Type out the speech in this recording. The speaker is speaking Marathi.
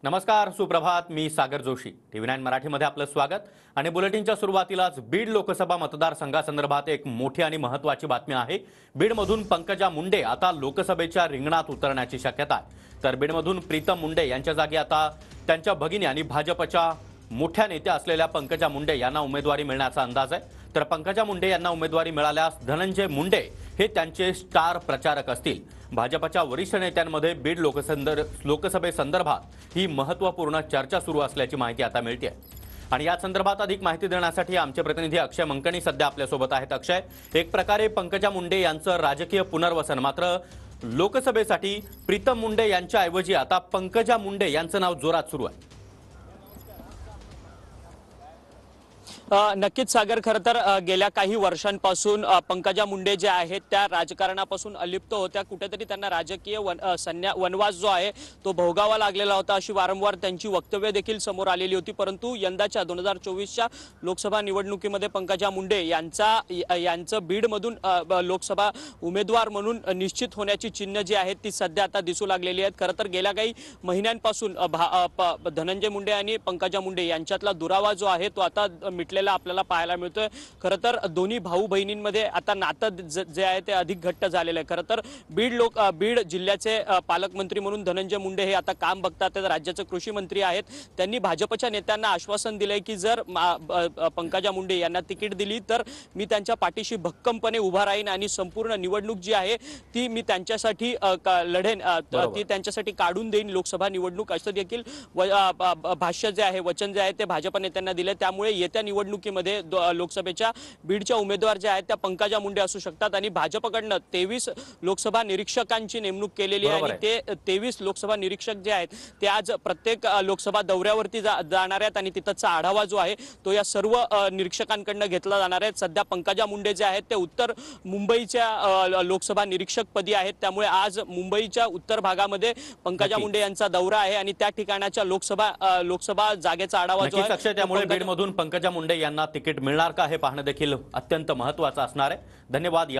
नमस्कार, सुप्रभात. मी सागर जोशी. TV9 मराठीमध्ये आपलं स्वागत. आणि बुलेटिनच्या सुरुवातीलाच बीड लोकसभा मतदारसंघासंदर्भात एक मोठी आणि महत्त्वाची बातमी आहे. बीडमधून पंकजा मुंडे आता लोकसभेच्या रिंगणात उतरण्याची शक्यता आहे. तर बीडमधून प्रीतम मुंडे यांच्या जागी आता त्यांच्या भगिनी आणि भाजपच्या मोठ्या नेत्या असलेल्या पंकजा मुंडे यांना उमेदवारी मिळण्याचा अंदाज आहे. तर पंकजा मुंडे यांना उमेदवारी मिळाल्यास धनंजय मुंडे हे त्यांचे स्टार प्रचारक असतील. भाजपच्या वरिष्ठ नेत्यांमध्ये बीड लोकसभेसंदर्भात ही महत्त्वपूर्ण चर्चा सुरू असल्याची माहिती आता मिळते. आणि या संदर्भात अधिक माहिती देण्यासाठी आमचे प्रतिनिधी अक्षय मंकणी सध्या आपल्यासोबत आहेत. अक्षय, एक प्रकारे पंकजा मुंडे यांचं राजकीय पुनर्वसन, मात्र लोकसभेसाठी प्रीतम मुंडे यांच्या ऐवजी आता पंकजा मुंडे यांचं नाव जोरात सुरू आहे. नक्कीच सागर, खरं तर गेल्या काही वर्षांपासून पंकजा मुंडे ज्या आहेत त्या राजकारणापासून अलिप्त होत्या. कुठेतरी त्यांना राजकीय वनवास जो आहे तो भोगावा लागलेला होता, अशी वारंवार त्यांची वक्तव्य देखील समोर आलेली होती. परंतु यंदाच्या 2024च्या लोकसभा निवडणुकीमध्ये पंकजा मुंडे यांचं बीडमधून लोकसभा उमेदवार म्हणून निश्चित होण्याची चिन्ह जी आहेत ती सध्या आता दिसू लागलेली आहेत. खरं तर गेल्या काही महिन्यांपासून धनंजय मुंडे आणि पंकजा मुंडे यांच्यातला दुरावा जो आहे तो आता आपल्याला पाहायला मिळतोय. खरं तर दोन्ही भाऊ बहिणींमध्ये आता नातं जे आहे ते अधिक घट्ट झालेलं आहे. खरं तर बीड जिल्ह्याचे पालकमंत्री म्हणून धनंजय मुंडे हे आता काम बघतात. ते राज्याचे कृषी मंत्री आहेत. त्यांनी भाजपच्या नेत्यांना आश्वासन दिलंय की जर पंकजा मुंडे यांना तिकीट दिली तर मी त्यांच्या पाठीशी भक्कमपणे उभा राहीन आणि संपूर्ण निवडणूक जी आहे ती मी त्यांच्यासाठी लढेन, ती त्यांच्यासाठी काढून देईन लोकसभा निवडणूक, असं देखील भाष्य जे आहे, वचन जे आहे ते भाजप नेत्यांना दिले. त्यामुळे येत्या निवडणुकीमध्ये लोकसभेच्या बीडच्या उमेदवार जे आहेत त्या पंकजा मुंडे असू शकतात. आणि भाजपकडनं 23 लोकसभा निरीक्षकांची नेमणूक केलेली आहे. आणि ते 23 लोकसभा निरीक्षक जे आहेत ते आज प्रत्येक लोकसभा दौऱ्यावरती जाणार आहेत आणि तिथंचा आढावा जो आहे तो या सर्व निरीक्षकांकडनं घेतला जाणार आहे. सध्या पंकजा मुंडे जे आहेत ते उत्तर मुंबईच्या लोकसभा निरीक्षक पदी आहेत. त्यामुळे आज मुंबईच्या उत्तर भागामध्ये पंकजा मुंडे यांचा दौरा आहे आणि त्या ठिकाणाच्या लोकसभा जागेचा आढावा जो आहे, त्यामुळे बीडमधून पंकजा मुंडे यांना तिकीट मिळणार का हे पाहणं देखील अत्यंत महत्त्वाचं असणार आहे. धन्यवाद.